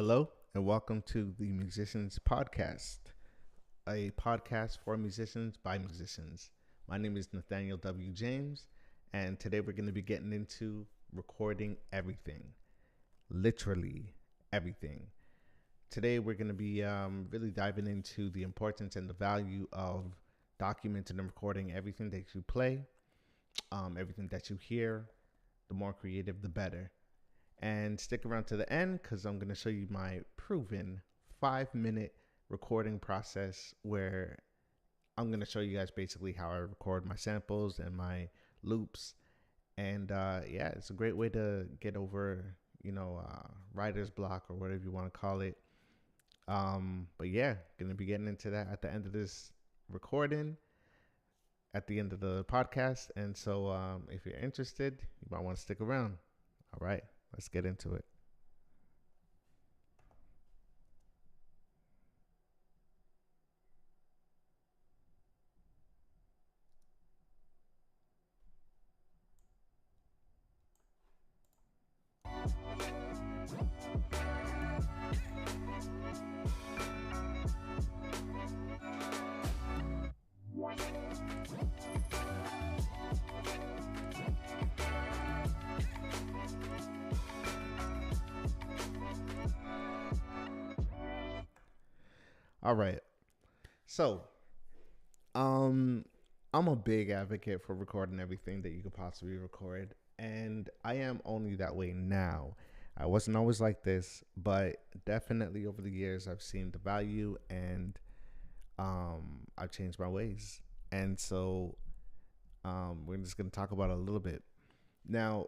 Hello, and welcome to the Musicians Podcast, a podcast for musicians by musicians. My name is Nathaniel W. James, and today we're going to be getting into recording everything, literally everything. Today we're going to be really diving into the importance and the value of documenting and recording everything that you play, everything that you hear. The more creative, the better. And stick around to the end because I'm going to show you my proven 5-minute recording process where I'm going to show you guys basically how I record my samples and my loops. And yeah, it's a great way to get over, writer's block or whatever you want to call it. But yeah, going to be getting into that at the end of this recording, at the end of the podcast. And so if you're interested, you might want to stick around. All right. Let's get into it. All right. So, um, I'm a big advocate for recording everything that you could possibly record, and I am only that way now. I wasn't always like this, but definitely over the years, I've seen the value and I've changed my ways. And so, we're just going to talk about it a little bit. Now,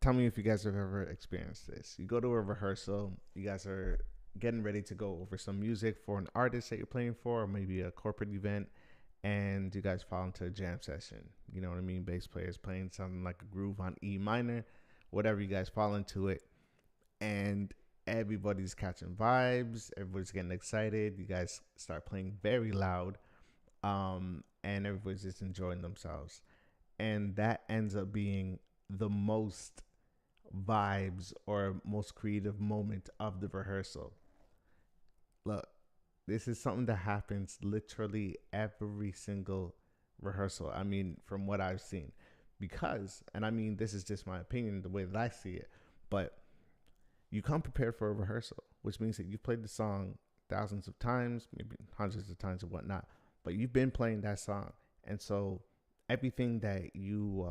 tell me if you guys have ever experienced this. You go to a rehearsal, you guys are getting ready to go over some music for an artist that you're playing for, or maybe a corporate event, and you guys fall into a jam session. You know what I mean? Bass players playing something like a groove on E minor, whatever, you guys fall into it, and everybody's catching vibes, everybody's getting excited. You guys start playing very loud, and everybody's just enjoying themselves. And that ends up being the most vibes or most creative moment of the rehearsal. Look, this is something that happens literally every single rehearsal. I mean, from what I've seen. Because, and I mean, this is just my opinion, the way that I see it, but you come prepared for a rehearsal, which means that you've played the song thousands of times, maybe hundreds of times and whatnot, but you've been playing that song. And so everything that you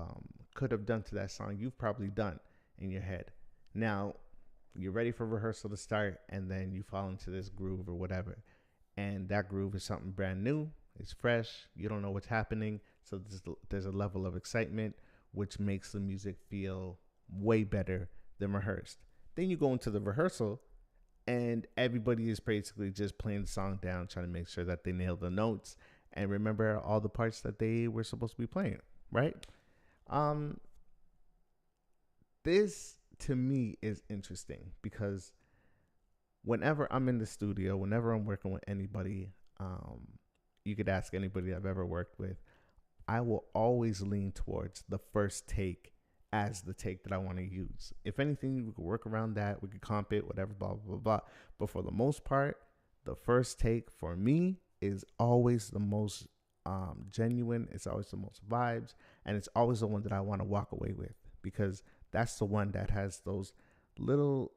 could have done to that song, you've probably done in your head. Now, you're ready for rehearsal to start, and then you fall into this groove or whatever. And that groove is something brand new. It's fresh. You don't know what's happening. So there's a level of excitement, which makes the music feel way better than rehearsed. Then you go into the rehearsal, and everybody is basically just playing the song down, trying to make sure that they nail the notes and remember all the parts that they were supposed to be playing, right? Um, this to me is interesting because whenever I'm in the studio, whenever I'm working with anybody, you could ask anybody I've ever worked with, I will always lean towards the first take as the take that I want to use. If anything, we could work around that, we could comp it, whatever, blah, blah, blah, blah. But for the most part, the first take for me is always the most genuine. It's always the most vibes, and it's always the one that I want to walk away with because that's the one that has those little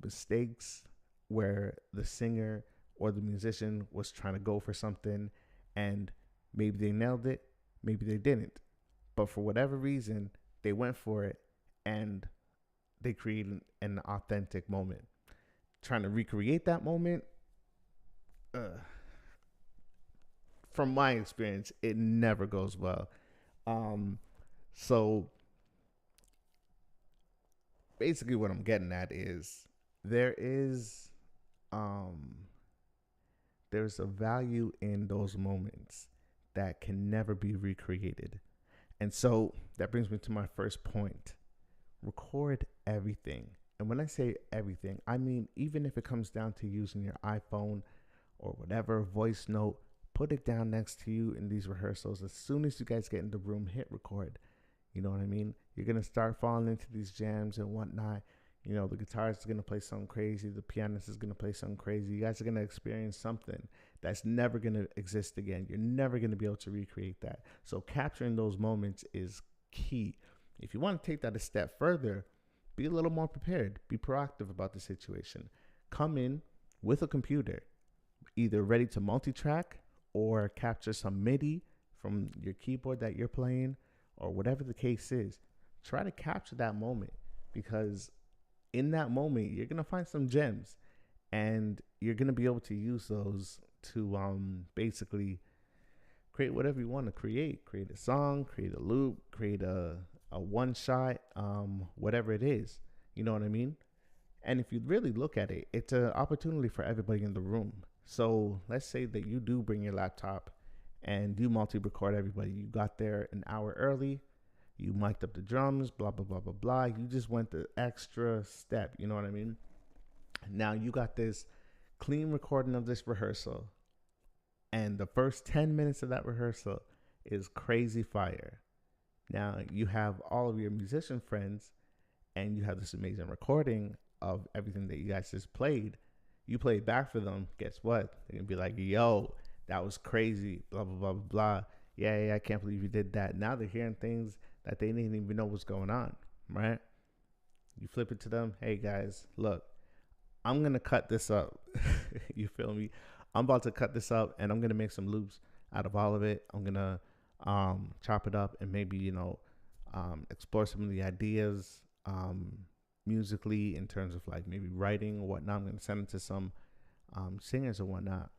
mistakes where the singer or the musician was trying to go for something and maybe they nailed it, maybe they didn't. But for whatever reason, they went for it and they created an authentic moment. Trying to recreate that moment, from my experience, it never goes well. So basically what I'm getting at is there is there's a value in those moments that can never be recreated. And so that brings me to my first point. Record everything. And when I say everything, I mean even if it comes down to using your iPhone or whatever voice note, put it down next to you in these rehearsals. As soon as you guys get in the room, hit record. You know what I mean? You're going to start falling into these jams and whatnot. You know, the guitarist is going to play something crazy. The pianist is going to play something crazy. You guys are going to experience something that's never going to exist again. You're never going to be able to recreate that. So capturing those moments is key. If you want to take that a step further, be a little more prepared. Be proactive about the situation. Come in with a computer, either ready to multi-track or capture some MIDI from your keyboard that you're playing, or whatever the case is. Try to capture that moment, because in that moment you're gonna find some gems, and you're gonna be able to use those to basically create whatever you want to create. Create a song, create a loop, create a one shot, whatever it is. You know what I mean? And if you really look at it, it's an opportunity for everybody in the room. So let's say that you do bring your laptop and you multi-record everybody. You got there an hour early, you mic'd up the drums, blah, blah, blah, blah, blah. You just went the extra step, you know what I mean? Now you got this clean recording of this rehearsal, and the first 10 minutes of that rehearsal is crazy fire. Now you have all of your musician friends, and you have this amazing recording of everything that you guys just played. You play it back for them. Guess what? They're gonna be like, "Yo, that was crazy." Blah blah blah blah blah. Yeah, I can't believe you did that. Now they're hearing things that they didn't even know what's going on. Right? You flip it to them. Hey guys, look, I'm gonna cut this up. You feel me? I'm about to cut this up, and I'm gonna make some loops out of all of it. I'm gonna chop it up and maybe explore some of the ideas musically, in terms of like maybe writing or whatnot. I'm gonna send it to some singers or whatnot.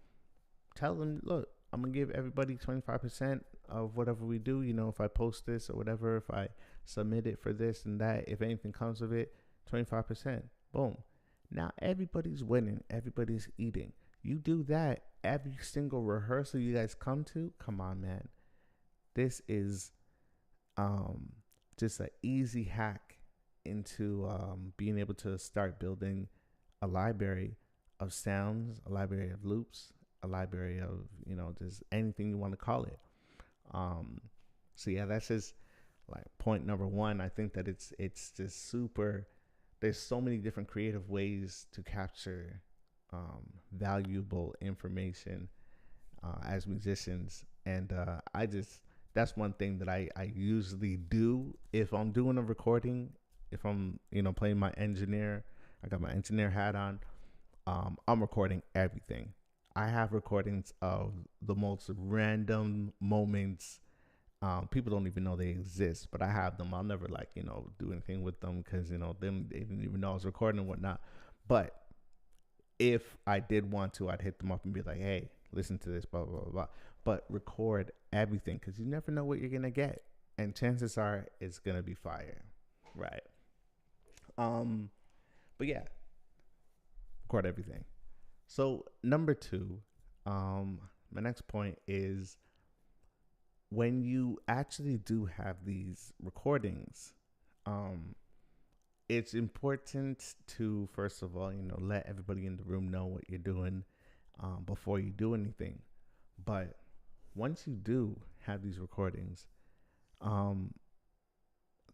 Tell them, look, I'm gonna give everybody 25% of whatever we do. You know, if I post this or whatever, if I submit it for this and that, if anything comes of it, 25%. Boom. Now everybody's winning. Everybody's eating. You do that every single rehearsal you guys come to. Come on, man. This is just an easy hack into being able to start building a library of sounds, a library of loops, a library of, just anything you want to call it. So yeah, that's just like point number one. I think that it's just super. There's so many different creative ways to capture valuable information as musicians, and that's one thing that I usually do if I'm doing a recording. If I'm playing my engineer, I got my engineer hat on. I'm recording everything. I have recordings of the most random moments. People don't even know they exist, but I have them. I'll never do anything with them because they didn't even know I was recording and whatnot. But if I did want to, I'd hit them up and be like, "Hey, listen to this, blah blah blah blah." But record everything, because you never know what you're gonna get, and chances are it's gonna be fire, right? But yeah, record everything. So number two, my next point is, when you actually do have these recordings, it's important to, first of all, let everybody in the room know what you're doing before you do anything. But once you do have these recordings,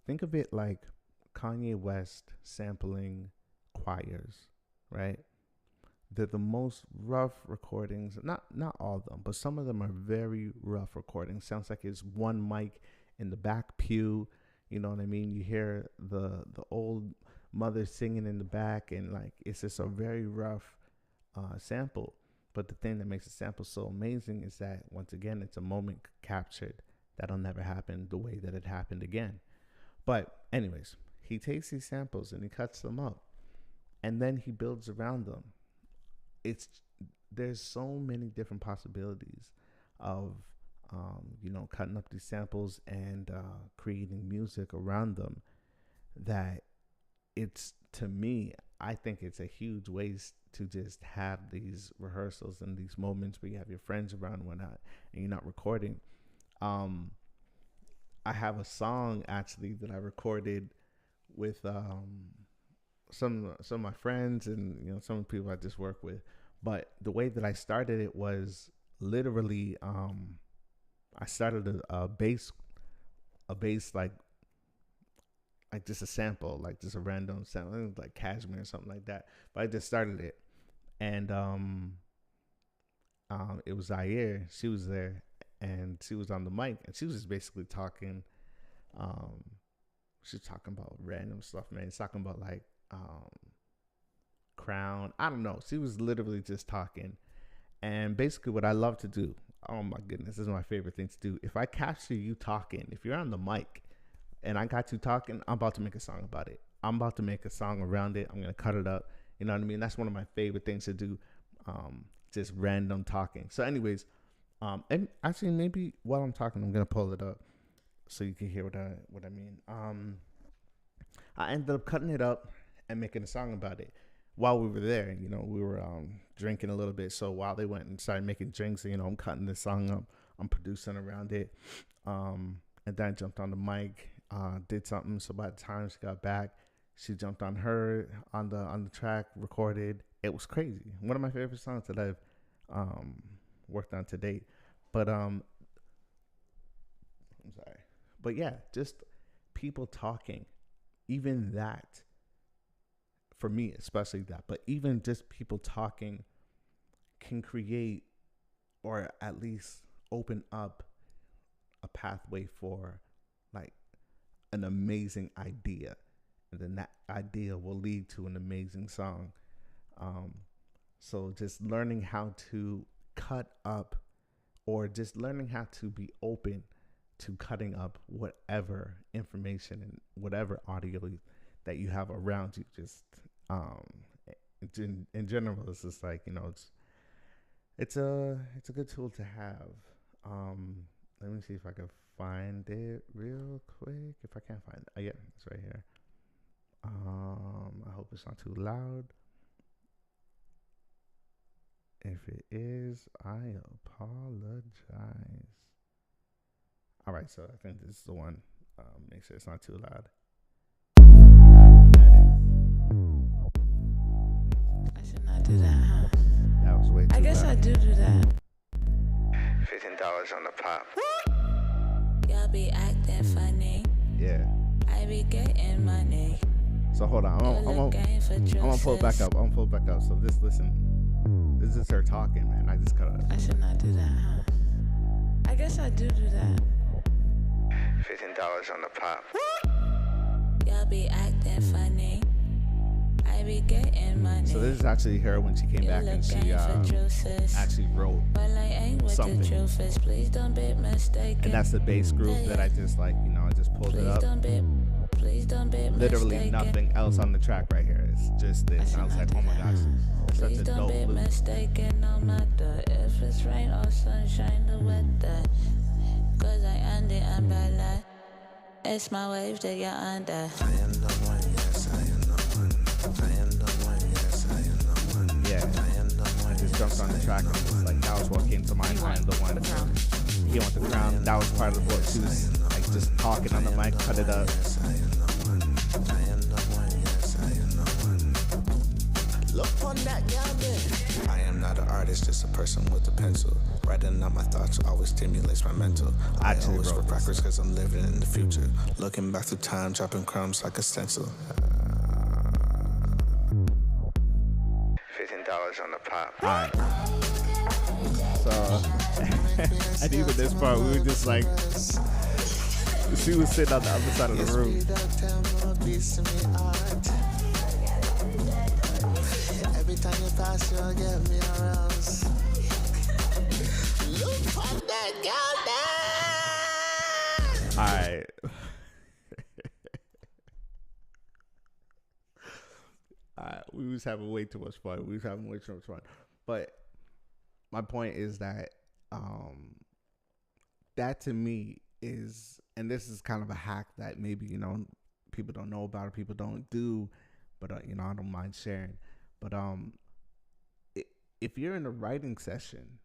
think of it like Kanye West sampling choirs, right? They're the most rough recordings. Not all of them, but some of them are very rough recordings. Sounds like it's one mic in the back pew. You know what I mean? You hear the old mother singing in the back, and it's just a very rough sample. But the thing that makes the sample so amazing is that, once again, it's a moment captured that'll never happen the way that it happened again. But anyways, he takes these samples and he cuts them up, and then he builds around them. There's so many different possibilities of cutting up these samples and creating music around them, that it's, to me, I think it's a huge waste to just have these rehearsals and these moments where you have your friends around and whatnot, and you're not recording. I have a song actually that I recorded with some of my friends and some of the people I just work with. But the way that I started it was literally I started a bass like just a sample, like just a random sample, like Cashmere or something like that. But I just started it, and it was Zaire. She was there, and she was on the mic, and she was just basically talking. Um, she was talking about random stuff, man. She's talking about like Crown. I don't know. She was literally just talking, and basically what I love to do. Oh my goodness, this is my favorite thing to do. If I capture you talking, if you're on the mic, and I got you talking, I'm about to make a song about it. I'm about to make a song around it. I'm gonna cut it up. You know what I mean? That's one of my favorite things to do. Just random talking. So, anyways, and actually, maybe while I'm talking, I'm gonna pull it up so you can hear what I mean. I ended up cutting it up and making a song about it. While we were there, you know, we were drinking a little bit. So while they went and started making drinks, you know, I'm cutting this song up. I'm producing around it. And then I jumped on the mic, did something. So by the time she got back, she jumped on the track, recorded. It was crazy. One of my favorite songs that I've worked on to date. But I'm sorry. But yeah, just people talking. Even that, for me, especially that, but even just people talking can create, or at least open up, a pathway for like an amazing idea, and then that idea will lead to an amazing song. So just learning how to cut up, or just learning how to be open to cutting up whatever information and whatever audio that you have around you. Just in general, it's just like, you know, it's a good tool to have. Let me see if I can find it real quick. If I can't find it, yeah, it's right here. I hope it's not too loud. If it is, I apologize. All right, so I think this is the one. Make sure it's not too loud. I should not do that, huh? That was way too loud. I guess I do that. $15 on the pop. Y'all be acting funny. Yeah. I be getting money. So hold on. I'm gonna pull it back up. So listen. This is her talking, man. I just cut it up. I should not do that, huh? I guess I do that. $15 on the pop. Y'all be acting funny. I be getting money. So this is actually her when she came back and she actually wrote something. Please don't be mistaken. And that's the bass groove that I just like, you know, I just pulled it up. Please don't be Literally mistaken. nothing else on the track right here. It's just this. I was like, oh my gosh, such a dope loop. Mistaken, no matter if it's rain or sunshine, the weather. Cause I am the umbrella. It's my wave that you're under. I am the one, yes, I am the one. I am the one, yes, I am the one. Yeah, I am the one. I just jumped on the track and was like, that was what came to mind. I am the one. He want the crown. That was part of what she was like, just talking on the mic, cut it up. Look on that girl. I am not an artist, just a person with a pencil. Writing out my thoughts always stimulates my mental. I always work backwards cause I'm living in the future. Looking back through time, dropping crumbs like a stencil. $15 on the pop. Alright. So, and even this part, we were just like, she was sitting on the other side of the room. Every time you pass, you'll get me aroused. Look on that girl there. Alright. We was having way too much fun. But my point is that that to me is, and this is kind of a hack that maybe, you know, people don't know about or people don't do, but you know, I don't mind sharing. But if you're in a writing session,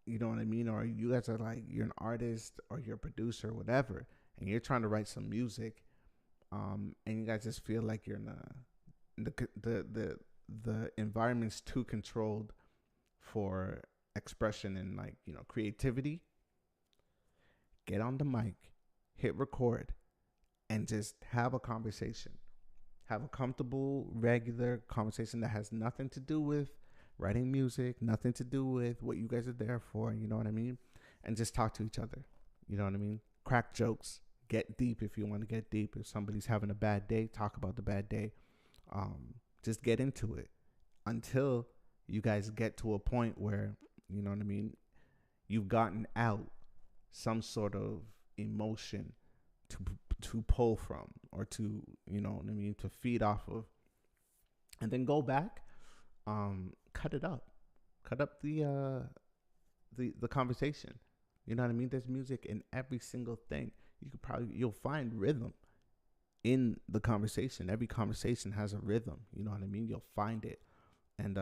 you know what I mean, or you guys are like, you're an artist or you're a producer or whatever, and you're trying to write some music, and you guys just feel like you're the environment's too controlled for expression and, like, you know, creativity, get on the mic, hit record, and just have a conversation. Have a comfortable, regular conversation that has nothing to do with writing music, nothing to do with what you guys are there for. You know what I mean? And just talk to each other. You know what I mean? Crack jokes. Get deep if you want to get deep. If somebody's having a bad day, talk about the bad day. Just get into it until you guys get to a point where, you know what I mean, you've gotten out some sort of emotion to pull from, or to, you know what I mean, to feed off of, and then go back, cut it up, cut up the conversation. You know what I mean? There's music in every single thing. You'll find rhythm in the conversation. Every conversation has a rhythm. You know what I mean? You'll find it, and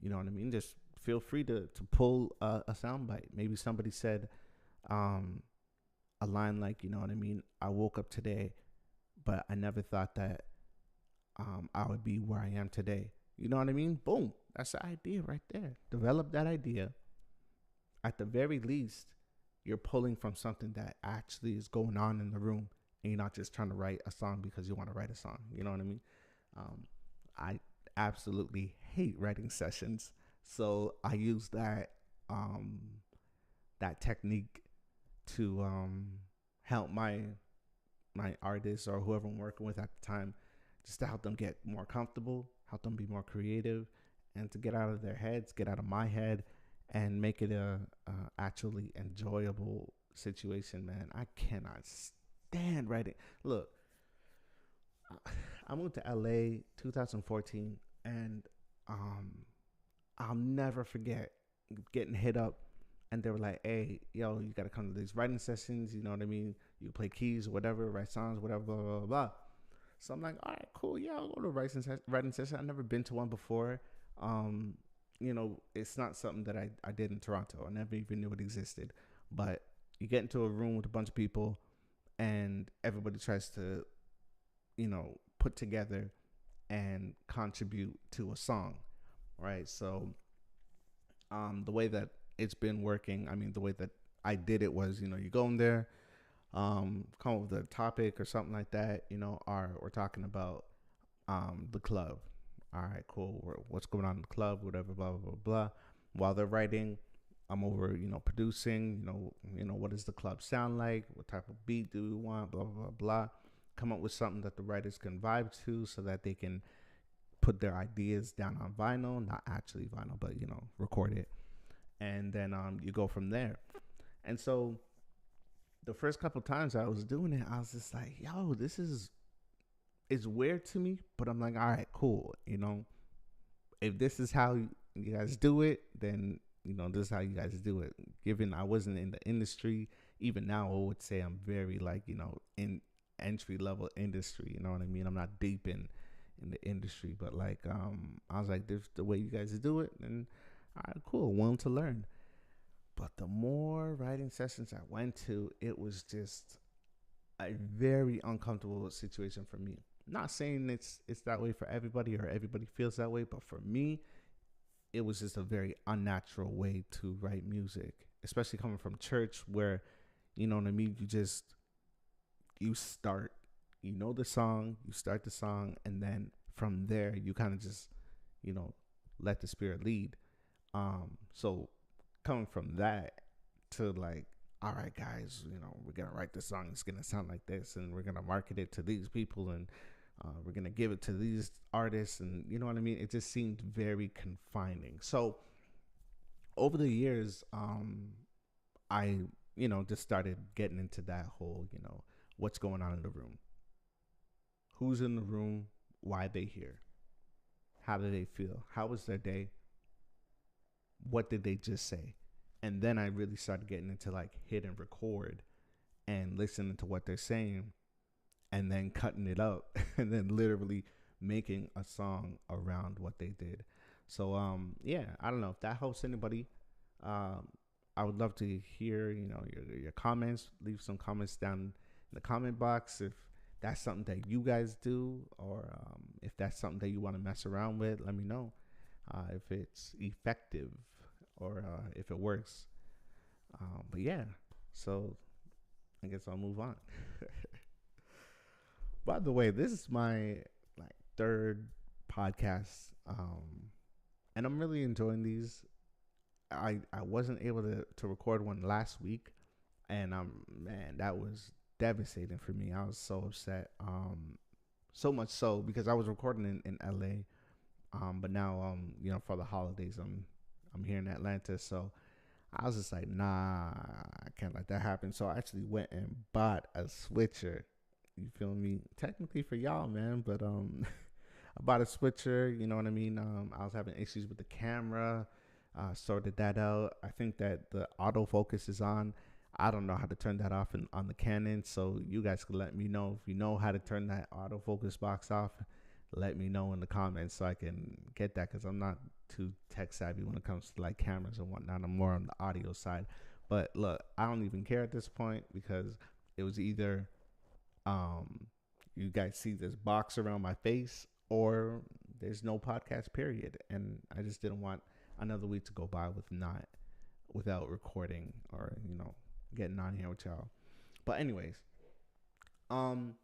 you know what I mean. Just feel free to pull a soundbite. Maybe somebody said a line like, you know what I mean, I woke up today, but I never thought that I would be where I am today. You know what I mean? Boom. That's the idea right there. Develop that idea. At the very least, you're pulling from something that actually is going on in the room, and you're not just trying to write a song because you want to write a song. You know what I mean? I absolutely hate writing sessions, so I use that that technique to help my artists or whoever I'm working with at the time, just to help them get more comfortable, help them be more creative, and to get out of their heads, get out of my head, and make it a actually enjoyable situation. Man, I cannot stand writing. Look, I moved to LA 2014, and I'll never forget getting hit up, and they were like, hey, yo, you got to come to these writing sessions. You know what I mean? You play keys or whatever, write songs, whatever, blah, blah, blah, blah. So I'm like, all right, cool. Yeah, I'll go to a writing session. I've never been to one before. You know, it's not something that I did in Toronto. I never even knew it existed. But you get into a room with a bunch of people, and everybody tries to, you know, put together and contribute to a song, right? So the way that it's been working, I mean, the way that I did it was, you know, you go in there, come up with a topic or something like that, you know, or we're talking about the club. All right, cool. What's going on in the club, whatever, blah, blah, blah, blah. While they're writing, I'm over, you know, producing, you know, what does the club sound like? What type of beat do we want? Blah, blah, blah, blah. Come up with something that the writers can vibe to, so that they can put their ideas down on vinyl, not actually vinyl, but, you know, record it. And then you go from there. And so the first couple times I was doing it, I was just like, yo, it's weird to me, but I'm like, all right, cool. You know, if this is how you guys do it, then, you know, this is how you guys do it. Given I wasn't in the industry, even now I would say I'm very, like, you know, in entry level industry. You know what I mean? I'm not deep in the industry, but like, I was like, this is the way you guys do it, and all right, cool, willing to learn. But the more writing sessions I went to, it was just a very uncomfortable situation for me. Not saying it's that way for everybody, or everybody feels that way, but for me, it was just a very unnatural way to write music, especially coming from church, where, you know what I mean, you start, you know, the song, you start the song, and then from there you kind of just, you know, let the spirit lead. So coming from that to like, all right, guys, you know, we're going to write this song. It's going to sound like this, and we're going to market it to these people, and we're going to give it to these artists. And you know what I mean? It just seemed very confining. So over the years, I, you know, just started getting into that whole, you know, what's going on in the room? Who's in the room? Why they here? How do they feel? How was their day? What did they just say? And then I really started getting into like hit and record and listening to what they're saying, and then cutting it up and then literally making a song around what they did. So yeah, I don't know if that helps anybody. I would love to hear, you know, your comments. Leave some comments down in the comment box if that's something that you guys do, or if that's something that you want to mess around with. Let me know if it's effective, or if it works. But yeah, so I guess I'll move on. By the way, this is my like third podcast, and I'm really enjoying these. I wasn't able to record one last week, and man, that was devastating for me. I was so upset. So much so because I was recording in LA, but now for the holidays I'm here in Atlanta, so I was just like, nah, I can't let that happen. So I actually went and bought a switcher. You feel me? Technically for y'all, man, but I bought a switcher. You know what I mean? I was having issues with the camera. Sorted that out. I think that the autofocus is on. I don't know how to turn that off on the Canon, so you guys can let me know if you know how to turn that autofocus box off. Let me know in the comments so I can get that, because I'm not too tech savvy when it comes to like cameras and whatnot. I'm more on the audio side. But look, I don't even care at this point, because it was either you guys see this box around my face, or there's no podcast period, and I just didn't want another week to go by without recording or getting on here with y'all. But anyways, I'm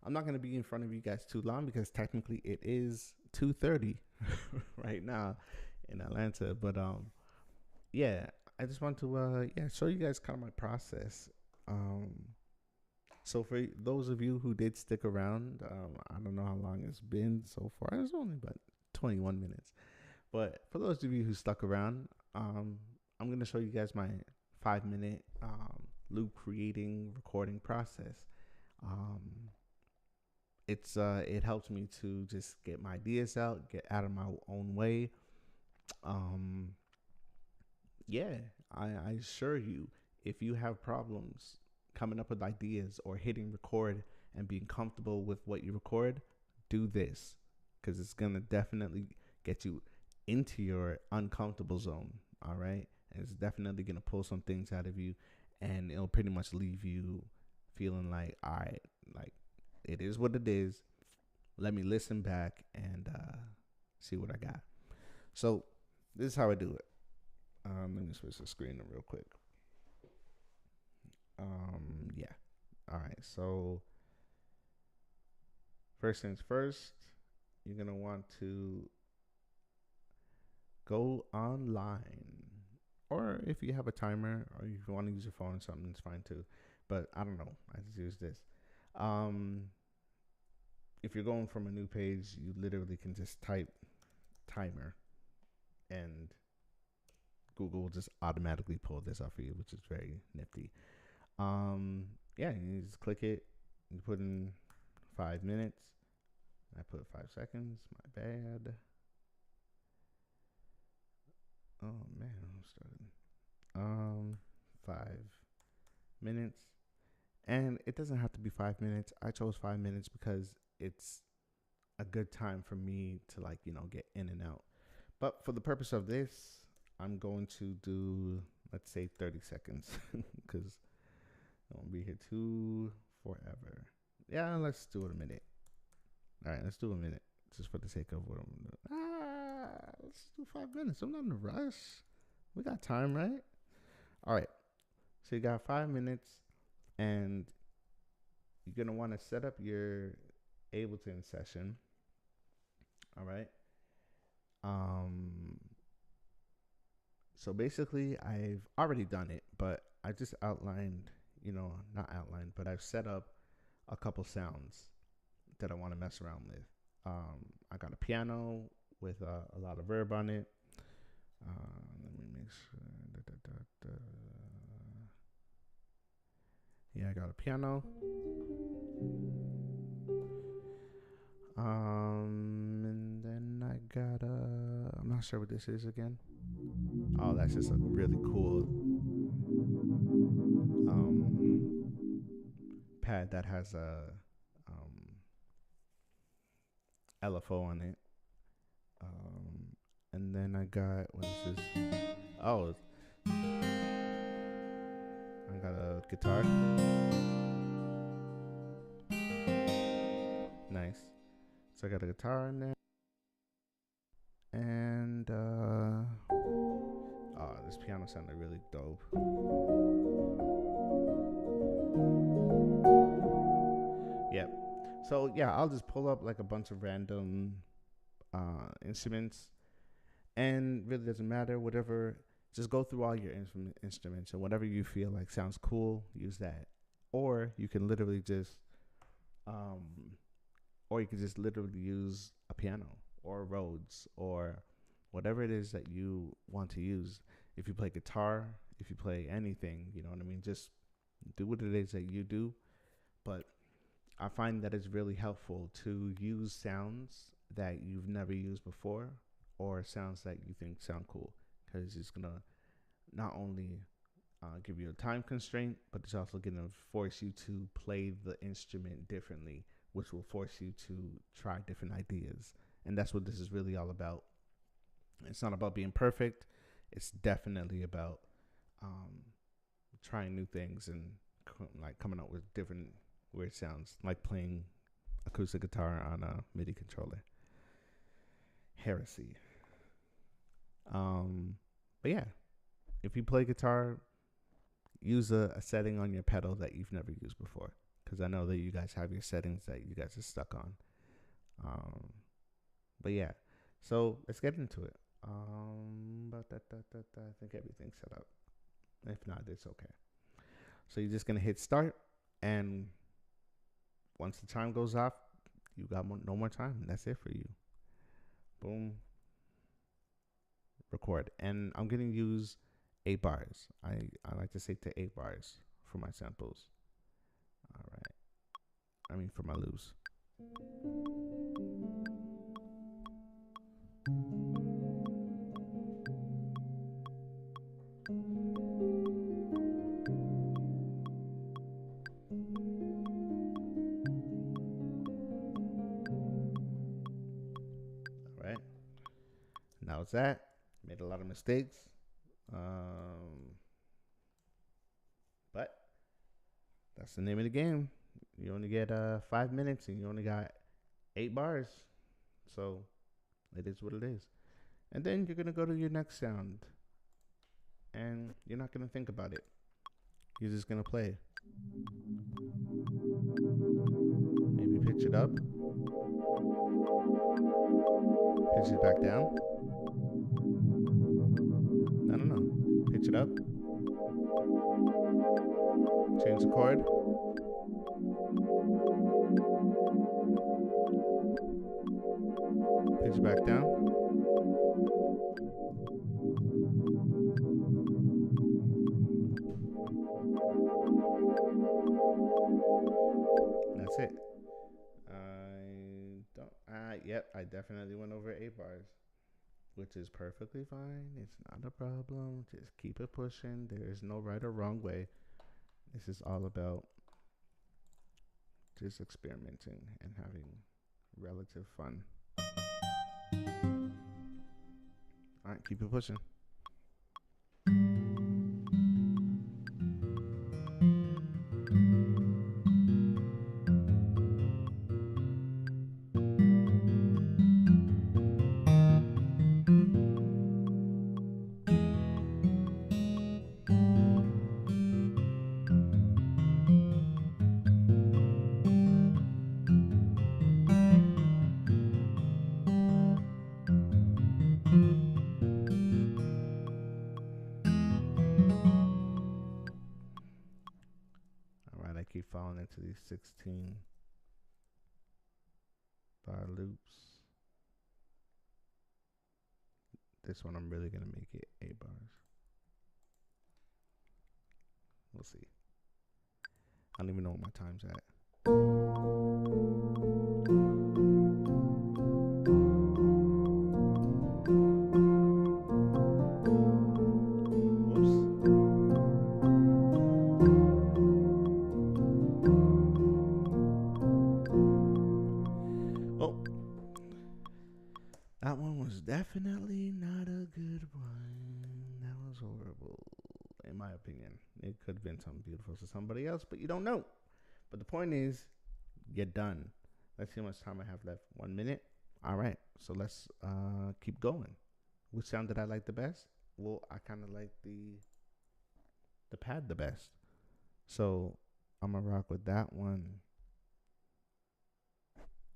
not gonna be in front of you guys too long, because technically it is 2:30 right now in Atlanta. But yeah, I just want to show you guys kind of my process. So for those of you who did stick around, I don't know how long it's been so far. It's only about 21 minutes. But for those of you who stuck around, I'm going to show you guys my 5-minute loop creating recording process. It helps me to just get my ideas out, get out of my own way. I assure you, if you have problems coming up with ideas or hitting record and being comfortable with what you record, do this, because it's going to definitely get you into your uncomfortable zone. All right. And it's definitely going to pull some things out of you, and it'll pretty much leave you feeling like, all right, like it is what it is. Let me listen back and see what I got. So this is how I do it. Let me switch the screen real quick. Yeah. All right. So first things first, you're going to want to go online, or if you have a timer, or if you want to use your phone or something, it's fine too. But I don't know. I just use this. If you're going from a new page, you literally can just type timer, and Google will just automatically pull this up for you, which is very nifty. You just click it. You put in 5 minutes. I put 5 seconds. My bad. Oh man, I'm starting. 5 minutes, and it doesn't have to be 5 minutes. I chose 5 minutes because it's a good time for me to get in and out. But for the purpose of this, I'm going to do, let's say, 30 seconds, because I won't be here too forever. Yeah, let's do it a minute. All right, let's do a minute, just for the sake of what I'm doing. Let's do 5 minutes. I'm not in a rush. We got time, right? All right. So you got 5 minutes, and you're going to want to set up your Ableton session. All right. So basically, I've already done it, but I just outlined, not outlined, but I've set up a couple sounds that I want to mess around with. I got a piano with a lot of verb on it. Let me make sure. Yeah, I got a piano. And then I got I'm not sure what this is again. Oh, that's just a really cool pad that has a LFO on it. And then I got, what is this? Oh, I got a guitar. Nice. So I got a guitar in there. And this piano sounded really dope. Yep. So yeah, I'll just pull up like a bunch of random instruments, and really doesn't matter. Whatever, just go through all your instruments, and whatever you feel like sounds cool, use that. Or you can literally just, um, or you can just literally use a piano or Rhodes or whatever it is that you want to use. If you play guitar, if you play anything, you know what I mean. Just do what it is that you do. But I find that it's really helpful to use sounds that you've never used before, or sounds that you think sound cool, because it's gonna not only give you a time constraint, but it's also gonna force you to play the instrument differently, which will force you to try different ideas. And that's what this is really all about. It's not about being perfect. It's definitely about trying new things and like coming up with different weird sounds, like playing acoustic guitar on a MIDI controller. Heresy. But yeah, if you play guitar, use a setting on your pedal that you've never used before, because I know that you guys have your settings that you guys are stuck on. But yeah, so let's get into it. I think everything's set up. If not, it's okay. So you're just gonna hit start, and once the time goes off, you got no more time. That's it for you. Boom. Record. And I'm gonna use 8 bars. I like to say to 8 bars for my samples. All right. I mean for my loops. All right. Now it's that. Made a lot of mistakes. But that's the name of the game. You only get 5 minutes, and you only got 8 bars. So it is what it is. And then you're gonna go to your next sound, and you're not gonna think about it. You're just gonna play. Maybe pitch it up, pitch it back down. I don't know. Pitch it up. Change the chord. Pitch it back down. That's it. Yep, I definitely went over 8 bars, which is perfectly fine. It's not a problem. Just keep it pushing. There is no right or wrong way. This is all about just experimenting and having relative fun. All right, keep it pushing. I keep falling into these 16-bar loops. This one I'm really gonna make it 8 bars. We'll see. I don't even know what my time's at. That one was definitely not a good one. That was horrible, in my opinion. It could have been something beautiful to somebody else, but you don't know. But the point is, you're done. Let's see how much time I have left. 1 minute. All right. So let's keep going. Which sound did I like the best? Well, I kind of like the pad the best. So I'm going to rock with that one.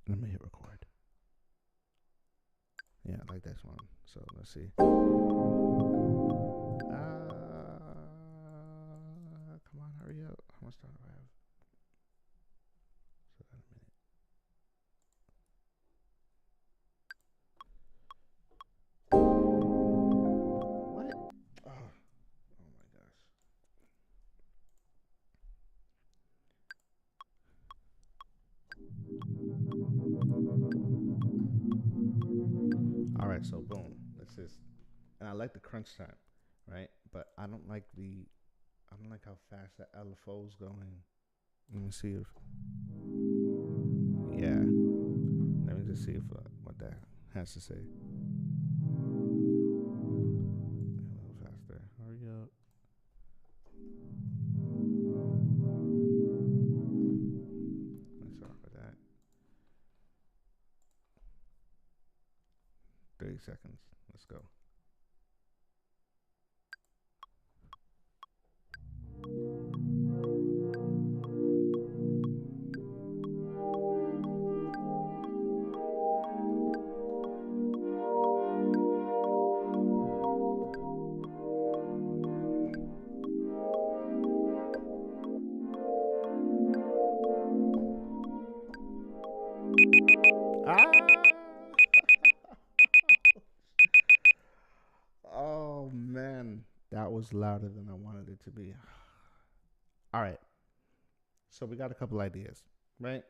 Let me hit record. Yeah, like this one. So let's see. Come on, hurry up. How much time do I have? So that a minute. What? Oh my gosh. All right, so boom. Let's just. And I like the crunch time, right? But I don't like how fast that LFO is going. Let me see if. Yeah. Let me just see if what that has to say. A little faster. Hurry up. Let's start with that. 30 seconds. Let's go. Ah! Oh man, that was louder than I wanted it to be. All right. So we got a couple ideas, right?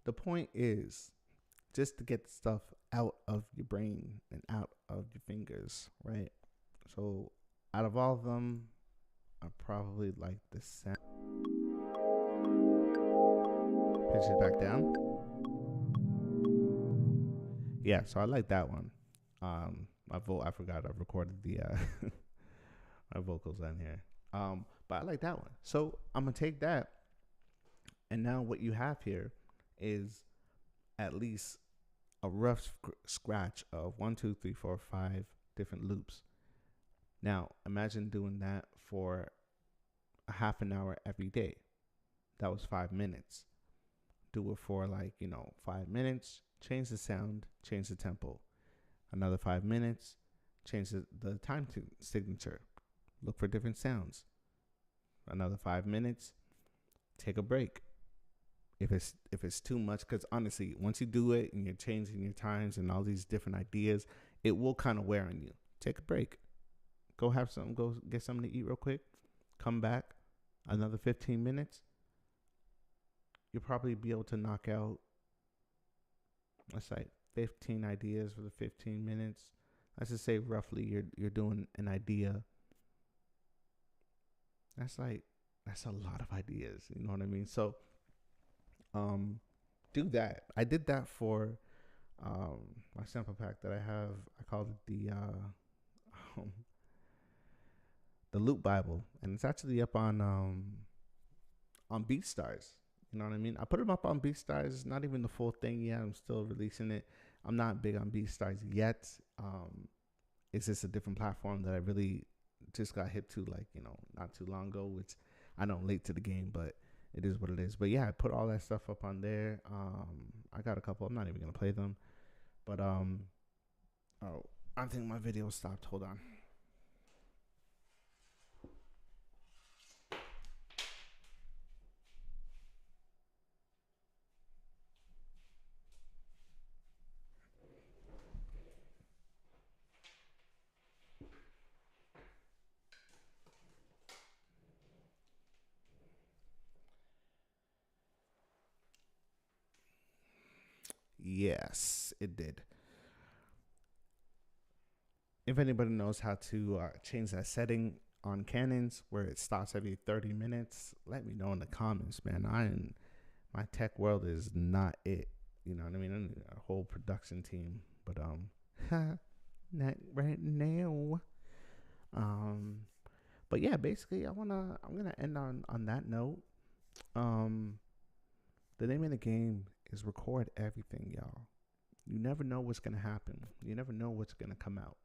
The point is just to get stuff out of your brain and out of your fingers, right? So out of all of them, I probably like the sound. Pitch it back down. Yeah, so I like that one. I forgot I recorded the my vocals on here. But I like that one. So I'm gonna take that, and now what you have here is at least a rough scratch of 1, 2, 3, 4, 5 different loops. Now imagine doing that for a half an hour every day. That was 5 minutes. Do it for 5 minutes. Change the sound. Change the tempo. Another 5 minutes. Change the time signature. Look for different sounds. Another 5 minutes. Take a break. If it's too much, because honestly, once you do it and you're changing your times and all these different ideas, it will kind of wear on you. Take a break. Go have something. Go get something to eat real quick. Come back. Another 15 minutes. You'll probably be able to knock out, let's say, 15 ideas for the 15 minutes. Let's just say roughly you're doing an idea. That's a lot of ideas. You know what I mean? So do that. I did that for my sample pack that I have. I called it the Loop Bible, and it's actually up on BeatStars. You know what I mean? I put them up on BeatStars. It's not even the full thing yet. I'm still releasing it. I'm not big on BeatStars yet. It's just a different platform that I really just got hip to, not too long ago, which I know I'm late to the game, but it is what it is. But yeah, I put all that stuff up on there. I got a couple. I'm not even going to play them. But I think my video stopped. Hold on. Yes, it did. If anybody knows how to change that setting on Canons where it stops every 30 minutes, let me know in the comments, man. My tech world is not it. You know what I mean? I need a whole production team, but not right now. But yeah, basically, I'm gonna end on that note. The name of the game is record everything, y'all. You never know what's gonna happen. You never know what's gonna come out.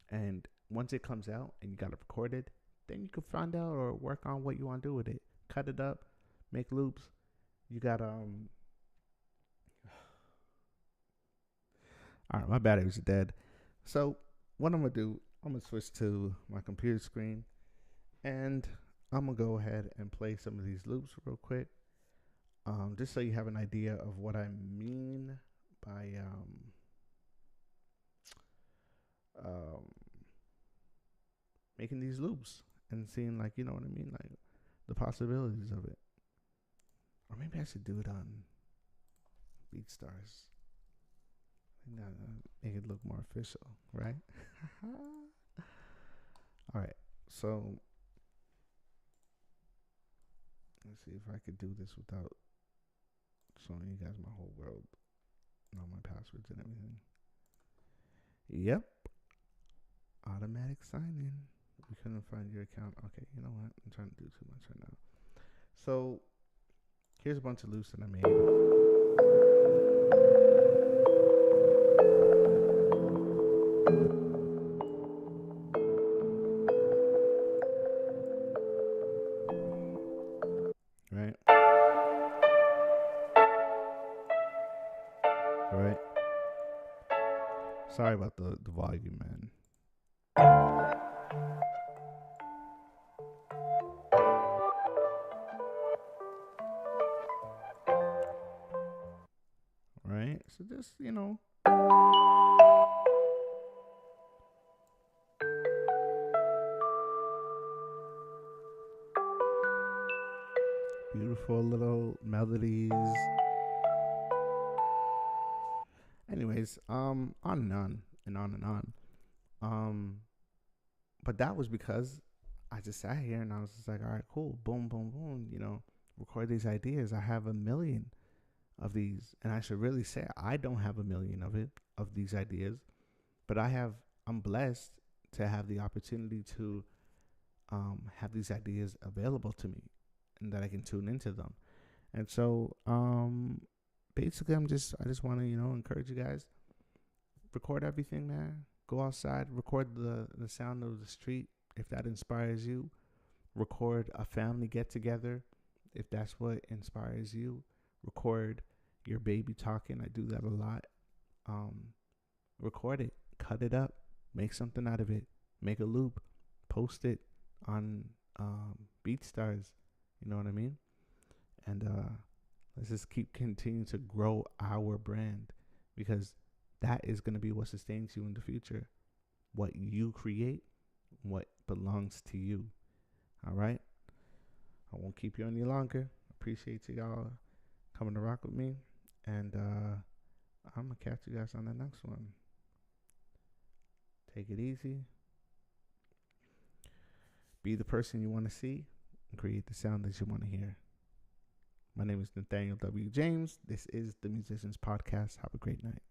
And once it comes out and you got it recorded, then you can find out or work on what you want to do with it. Cut it up, make loops, You got All right, my battery's dead. So what I'm gonna do, I'm gonna switch to my computer screen, and I'm gonna go ahead and play some of these loops real quick, just so you have an idea of what I mean by um, making these loops and seeing, like, you know what I mean, like the possibilities of it. Or maybe I should do it on BeatStars. Make it look more official, right? All right, so let's see if I could do this without showing you guys my whole world and all my passwords and everything. Yep, automatic sign in. We couldn't find your account. Okay, you know what? I'm trying to do too much right now. So here's a bunch of loops that I made. Right? Right? Sorry about the volume, man. Right? So just, you know, beautiful little melodies. Anyways, on and on and on and on. But that was because I just sat here and I was just like, all right, cool, boom, boom, boom, you know, record these ideas. I have 1 million of these, and I should really say I don't have 1 million of these ideas, but I'm blessed to have the opportunity to have these ideas available to me, and that I can tune into them. And so basically I just want to, you know, encourage you guys, record everything, man. Go outside, record the sound of the street if that inspires you. Record a family get together if that's what inspires you. Record your baby talking. I do that a lot. Record it, cut it up, make something out of it, make a loop, post it on BeatStars. You know what I mean? And let's just keep continuing to grow our brand, because that is going to be what sustains you in the future. What you create, what belongs to you. All right? I won't keep you any longer. Appreciate y'all coming to rock with me. And I'm going to catch you guys on the next one. Take it easy. Be the person you want to see and create the sound that you want to hear. My name is Nathaniel W. James. This is the Musicians Podcast. Have a great night.